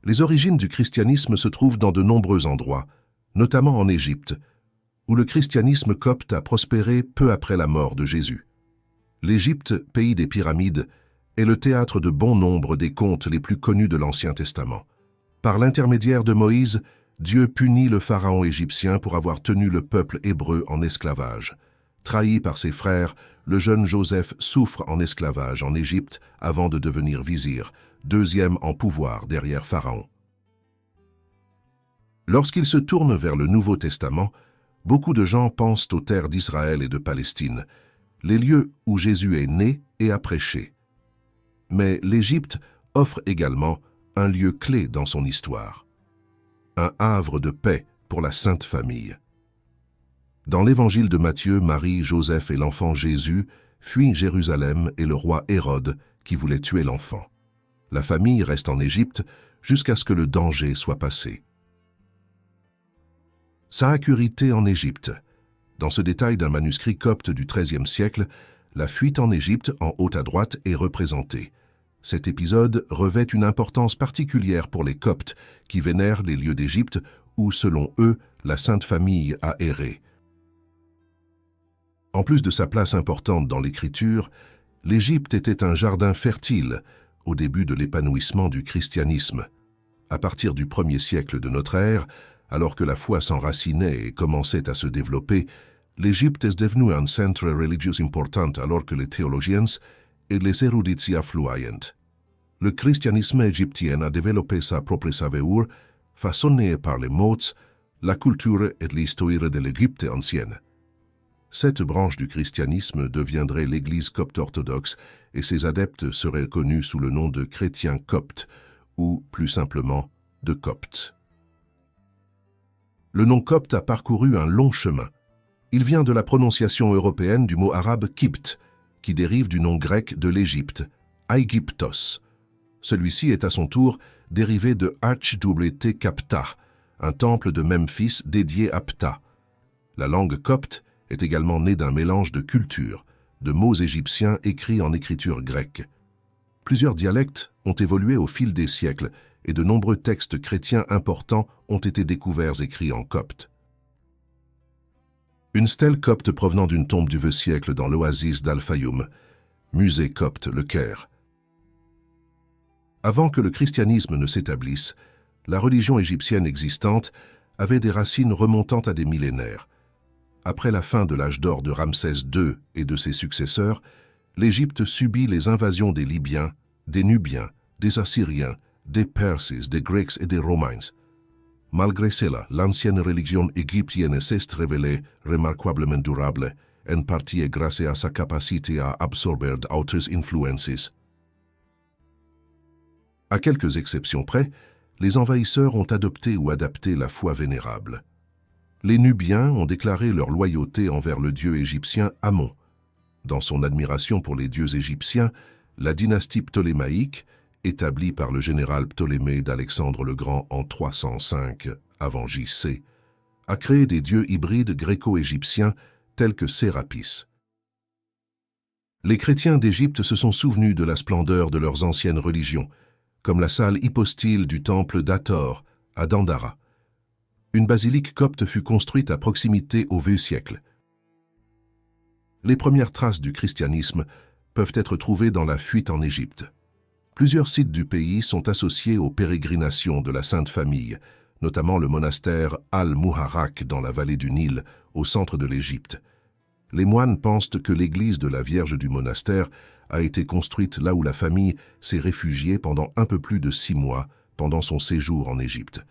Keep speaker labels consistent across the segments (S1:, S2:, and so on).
S1: Les origines du christianisme se trouvent dans de nombreux endroits, notamment en Égypte, où le christianisme copte a prospéré peu après la mort de Jésus. L'Égypte, pays des pyramides, est le théâtre de bon nombre des contes les plus connus de l'Ancien Testament. Par l'intermédiaire de Moïse, Dieu punit le pharaon égyptien pour avoir tenu le peuple hébreu en esclavage. Trahi par ses frères, le jeune Joseph souffre en esclavage en Égypte avant de devenir vizir, deuxième en pouvoir derrière Pharaon. Lorsqu'il se tourne vers le Nouveau Testament, beaucoup de gens pensent aux terres d'Israël et de Palestine, les lieux où Jésus est né et a prêché. Mais l'Égypte offre également un lieu clé dans son histoire, un havre de paix pour la Sainte Famille. Dans l'évangile de Matthieu, Marie, Joseph et l'enfant Jésus fuient Jérusalem et le roi Hérode qui voulait tuer l'enfant. La famille reste en Égypte jusqu'à ce que le danger soit passé. Saacurité en Égypte. Dans ce détail d'un manuscrit copte du XIIIe siècle, la fuite en Égypte en haut à droite est représentée. Cet épisode revêt une importance particulière pour les Coptes qui vénèrent les lieux d'Égypte où, selon eux, la Sainte Famille a erré. En plus de sa place importante dans l'Écriture, l'Égypte était un jardin fertile au début de l'épanouissement du christianisme. À partir du 1er siècle de notre ère, alors que la foi s'enracinait et commençait à se développer, l'Égypte est devenue un centre religieux important alors que les théologiens et les érudits affluent. Le christianisme égyptien a développé sa propre saveur, façonnée par les mots, la culture et l'histoire de l'Égypte ancienne. Cette branche du christianisme deviendrait l'Église copte orthodoxe et ses adeptes seraient connus sous le nom de chrétiens coptes ou, plus simplement, de coptes. Le nom copte a parcouru un long chemin. Il vient de la prononciation européenne du mot arabe kibt, qui dérive du nom grec de l'Égypte, Aegyptos. Celui-ci est à son tour dérivé de Arch-T Kapta, un temple de Memphis dédié à Ptah. La langue copte est également née d'un mélange de cultures, de mots égyptiens écrits en écriture grecque. Plusieurs dialectes ont évolué au fil des siècles et de nombreux textes chrétiens importants ont été découverts écrits en copte. Une stèle copte provenant d'une tombe du vieux siècle dans l'oasis d'Al-Fayoum, musée copte Le Caire. Avant que le christianisme ne s'établisse, la religion égyptienne existante avait des racines remontant à des millénaires. Après la fin de l'âge d'or de Ramsès II et de ses successeurs, l'Égypte subit les invasions des Libyens, des Nubiens, des Assyriens, des Perses, des Grecs et des Romains. Malgré cela, l'ancienne religion égyptienne s'est révélée remarquablement durable, en partie grâce à sa capacité à absorber d'autres influences. À quelques exceptions près, les envahisseurs ont adopté ou adapté la foi vénérable. Les Nubiens ont déclaré leur loyauté envers le dieu égyptien Amon. Dans son admiration pour les dieux égyptiens, la dynastie ptolémaïque, établie par le général Ptolémée d'Alexandre le Grand en 305 avant J.C., a créé des dieux hybrides gréco-égyptiens tels que Sérapis. Les chrétiens d'Égypte se sont souvenus de la splendeur de leurs anciennes religions, comme la salle hypostyle du temple d'Hathor à Dandara. Une basilique copte fut construite à proximité au vieux siècle. Les premières traces du christianisme peuvent être trouvées dans la fuite en Égypte. Plusieurs sites du pays sont associés aux pérégrinations de la Sainte Famille, notamment le monastère Al-Muharrak dans la vallée du Nil, au centre de l'Égypte. Les moines pensent que l'église de la Vierge du monastère a été construite là où la famille s'est réfugiée pendant un peu plus de 6 mois pendant son séjour en Égypte.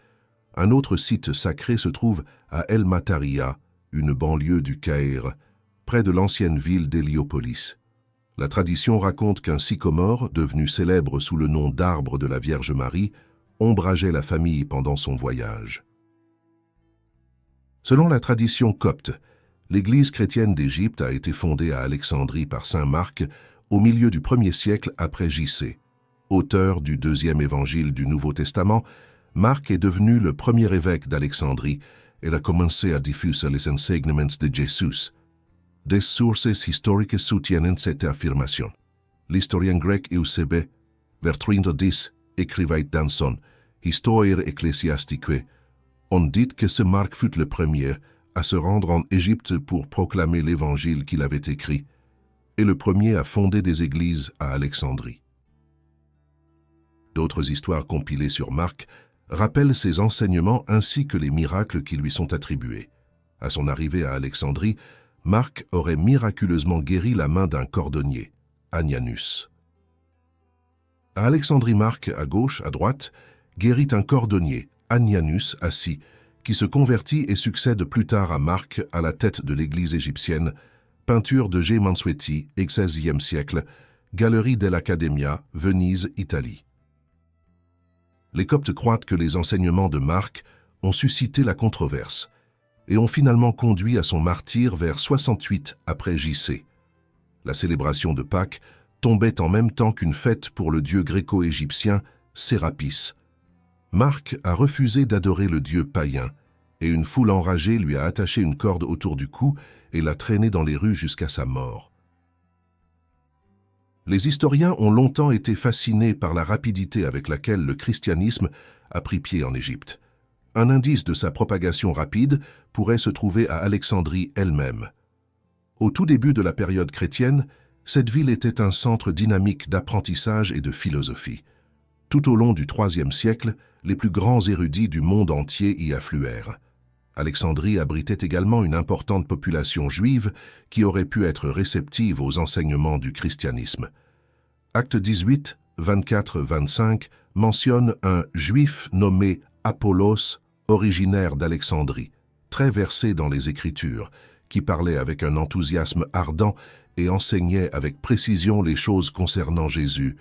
S1: Un autre site sacré se trouve à El Mataria, une banlieue du Caire, près de l'ancienne ville d'Héliopolis. La tradition raconte qu'un sycomore, devenu célèbre sous le nom d'arbre de la Vierge Marie, ombrageait la famille pendant son voyage. Selon la tradition copte, l'Église chrétienne d'Égypte a été fondée à Alexandrie par saint Marc au milieu du 1er siècle après J.C. Auteur du 2e évangile du Nouveau Testament, Marc est devenu le premier évêque d'Alexandrie et a commencé à diffuser les enseignements de Jésus. Des sources historiques soutiennent cette affirmation. L'historien grec Eusébée, vers 310, écrivait dans son Historiae Ecclesiasticae, on dit que ce Marc fut le premier à se rendre en Égypte pour proclamer l'évangile qu'il avait écrit, et le premier à fonder des églises à Alexandrie. D'autres histoires compilées sur Marc rappellent ses enseignements ainsi que les miracles qui lui sont attribués. À son arrivée à Alexandrie, Marc aurait miraculeusement guéri la main d'un cordonnier, Annianus. À Alexandrie, Marc, à gauche, à droite, guérit un cordonnier, Annianus, assis, qui se convertit et succède plus tard à Marc à la tête de l'église égyptienne, peinture de G. Mansueti, XVIe siècle, Galerie dell'Accademia, Venise, Italie. Les Coptes croient que les enseignements de Marc ont suscité la controverse et ont finalement conduit à son martyre vers 68 après J.C. La célébration de Pâques tombait en même temps qu'une fête pour le dieu gréco-égyptien Sérapis. Marc a refusé d'adorer le dieu païen et une foule enragée lui a attaché une corde autour du cou et l'a traîné dans les rues jusqu'à sa mort. Les historiens ont longtemps été fascinés par la rapidité avec laquelle le christianisme a pris pied en Égypte. Un indice de sa propagation rapide pourrait se trouver à Alexandrie elle-même. Au tout début de la période chrétienne, cette ville était un centre dynamique d'apprentissage et de philosophie. Tout au long du IIIe siècle, les plus grands érudits du monde entier y affluèrent. Alexandrie abritait également une importante population juive qui aurait pu être réceptive aux enseignements du christianisme. Acte 18, 24-25 mentionne un juif nommé Apollos, originaire d'Alexandrie, très versé dans les Écritures, qui parlait avec un enthousiasme ardent et enseignait avec précision les choses concernant Jésus,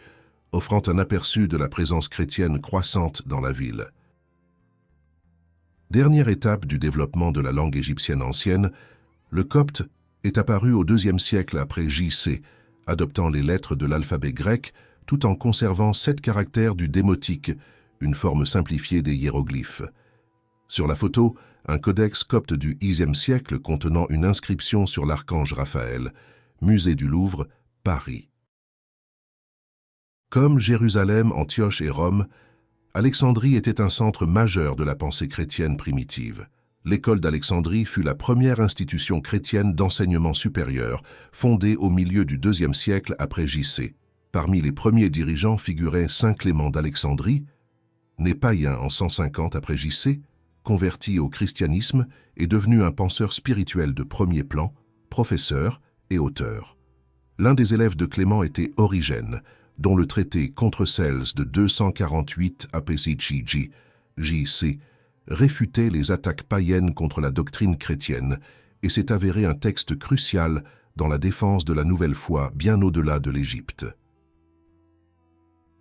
S1: offrant un aperçu de la présence chrétienne croissante dans la ville. Dernière étape du développement de la langue égyptienne ancienne, le copte est apparu au IIe siècle après J.C., adoptant les lettres de l'alphabet grec tout en conservant 7 caractères du démotique, une forme simplifiée des hiéroglyphes. Sur la photo, un codex copte du Xe siècle contenant une inscription sur l'archange Raphaël, Musée du Louvre, Paris. Comme Jérusalem, Antioche et Rome, Alexandrie était un centre majeur de la pensée chrétienne primitive. L'école d'Alexandrie fut la première institution chrétienne d'enseignement supérieur, fondée au milieu du IIe siècle après J.C. Parmi les premiers dirigeants figurait Saint Clément d'Alexandrie, né païen en 150 après J.C., converti au christianisme et devenu un penseur spirituel de premier plan, professeur et auteur. L'un des élèves de Clément était Origène, dont le traité Contre Cels de 248 APCG, J.C., réfutait les attaques païennes contre la doctrine chrétienne et s'est avéré un texte crucial dans la défense de la nouvelle foi bien au-delà de l'Égypte.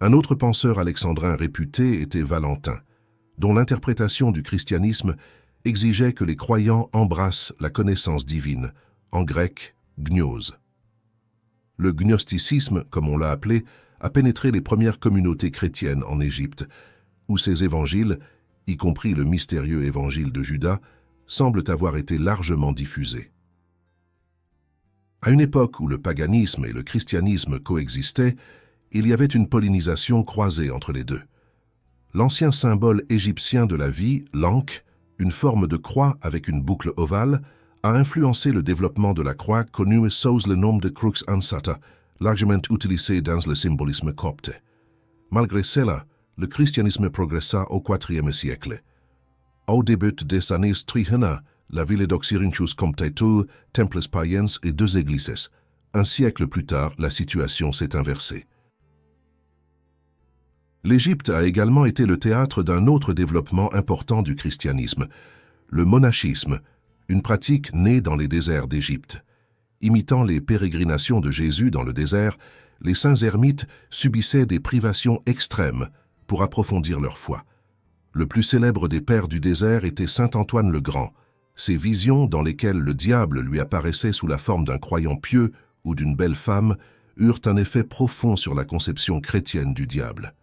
S1: Un autre penseur alexandrin réputé était Valentin, dont l'interprétation du christianisme exigeait que les croyants embrassent la connaissance divine, en grec gnose. Le gnosticisme, comme on l'a appelé, a pénétré les premières communautés chrétiennes en Égypte, où ces évangiles, y compris le mystérieux évangile de Judas, semblent avoir été largement diffusés. À une époque où le paganisme et le christianisme coexistaient, il y avait une pollinisation croisée entre les deux. L'ancien symbole égyptien de la vie, l'ankh, une forme de croix avec une boucle ovale, a influencé le développement de la croix connue sous le nom de crux ansata, largement utilisée dans le symbolisme copte. Malgré cela, le christianisme progressa au IVe siècle. Au début des années 300, la ville d'Oxyrhynchus comptait temples païens et 2 églises. Un siècle plus tard, la situation s'est inversée. L'Égypte a également été le théâtre d'un autre développement important du christianisme, le monachisme, une pratique née dans les déserts d'Égypte. Imitant les pérégrinations de Jésus dans le désert, les saints ermites subissaient des privations extrêmes pour approfondir leur foi. Le plus célèbre des pères du désert était saint Antoine le Grand. Ces visions dans lesquelles le diable lui apparaissait sous la forme d'un croyant pieux ou d'une belle femme eurent un effet profond sur la conception chrétienne du diable.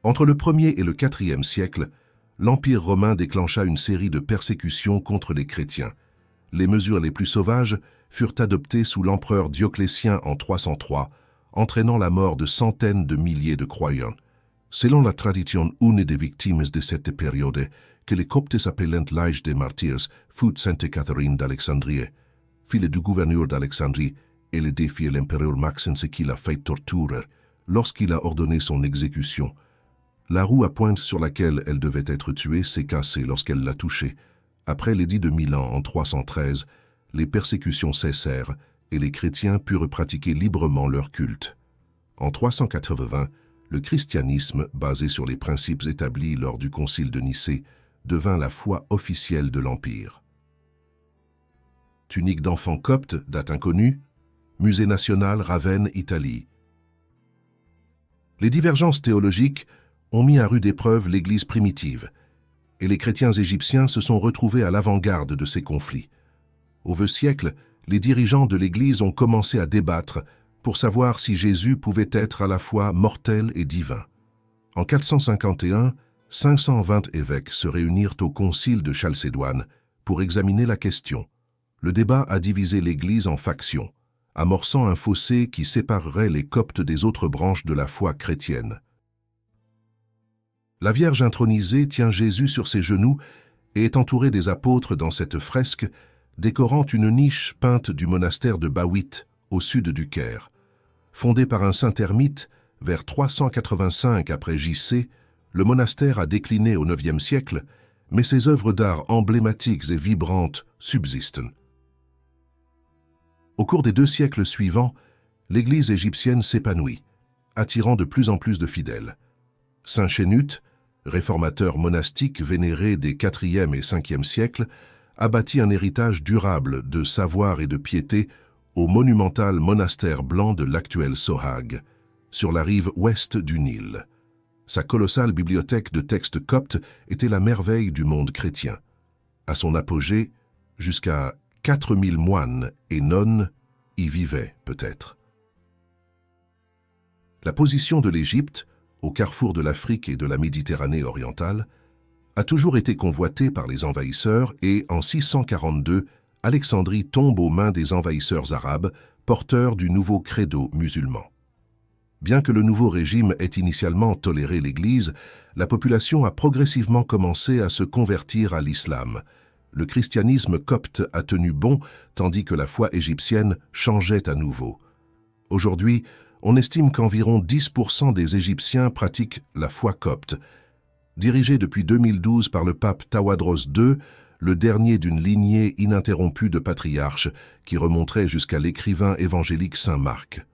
S1: Entre le 1er et le 4e siècle, l'Empire romain déclencha une série de persécutions contre les chrétiens. Les mesures les plus sauvages furent adoptées sous l'empereur Dioclétien en 303, entraînant la mort de centaines de milliers de croyants. Selon la tradition, une des victimes de cette période, que les Coptes appellant l'âge des martyrs, fut Sainte Catherine d'Alexandrie, fille du gouverneur d'Alexandrie, et le défiait l'empereur Maxence qui l'a fait torture lorsqu'il a ordonné son exécution. La roue à pointe sur laquelle elle devait être tuée s'est cassée lorsqu'elle l'a touchée. Après l'édit de Milan en 313, les persécutions cessèrent et les chrétiens purent pratiquer librement leur culte. En 380, le christianisme, basé sur les principes établis lors du concile de Nicée, devint la foi officielle de l'Empire. Tunique d'enfant copte, date inconnue, Musée national, Ravenne, Italie. Les divergences théologiques ont mis à rude épreuve l'Église primitive, et les chrétiens égyptiens se sont retrouvés à l'avant-garde de ces conflits. Au vieux siècle, les dirigeants de l'Église ont commencé à débattre pour savoir si Jésus pouvait être à la fois mortel et divin. En 451, 520 évêques se réunirent au concile de Chalcédoine pour examiner la question. Le débat a divisé l'Église en factions, amorçant un fossé qui séparerait les Coptes des autres branches de la foi chrétienne. La Vierge intronisée tient Jésus sur ses genoux et est entourée des apôtres dans cette fresque décorant une niche peinte du monastère de Bawit, au sud du Caire. Fondé par un saint ermite vers 385 après J.C., le monastère a décliné au IXe siècle, mais ses œuvres d'art emblématiques et vibrantes subsistent. Au cours des 2 siècles suivants, l'Église égyptienne s'épanouit, attirant de plus en plus de fidèles. Saint Chénut, réformateur monastique vénéré des IVe et Ve siècles, a bâti un héritage durable de savoir et de piété au monumental monastère blanc de l'actuel Sohag, sur la rive ouest du Nil. Sa colossale bibliothèque de textes coptes était la merveille du monde chrétien. À son apogée, jusqu'à 4000 moines et nonnes y vivaient peut-être. La position de l'Égypte, au carrefour de l'Afrique et de la Méditerranée orientale, a toujours été convoitée par les envahisseurs et, en 642, Alexandrie tombe aux mains des envahisseurs arabes, porteurs du nouveau credo musulman. Bien que le nouveau régime ait initialement toléré l'Église, la population a progressivement commencé à se convertir à l'islam. Le christianisme copte a tenu bon, tandis que la foi égyptienne changeait à nouveau. Aujourd'hui, on estime qu'environ 10% des Égyptiens pratiquent la foi copte. Dirigé depuis 2012 par le pape Tawadros II, le dernier d'une lignée ininterrompue de patriarches qui remonterait jusqu'à l'écrivain évangélique Saint Marc.